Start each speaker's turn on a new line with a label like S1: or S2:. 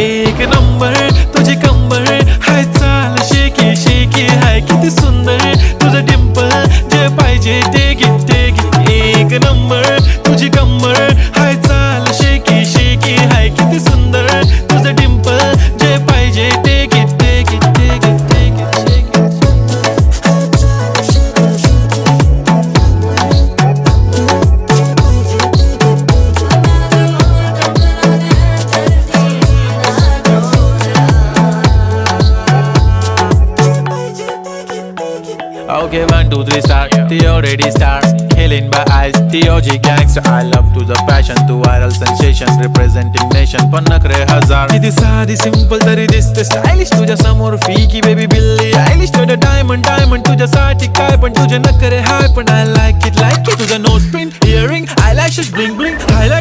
S1: एक नंबर तुझी कंबर हाय चाल शेकी शेकी हाय किती सुंदर तुझं डिंपल जे पाहिजे ते घे एक नंबर तुझी कंबर हाय चाल शेकी शेकी हाय किती सुंदर तुझं डिंपल जे पाहिजे ते घे Okay, 1, 2, 3 star. The already star. Killing by eyes. The OG gangster. I love to the passion, to viral sensation, representing nation. पण नखरे हजार. किती साधी simple तरी दिसते stylish. तुझ्या समोर फीकी baby बिल्ली आयलिश. तुझं diamond तुझ्यासाठी काय पण तुझे नखरे हाय पण I like it. तुझं nose pin, earring, eyelashes, bling bling. I like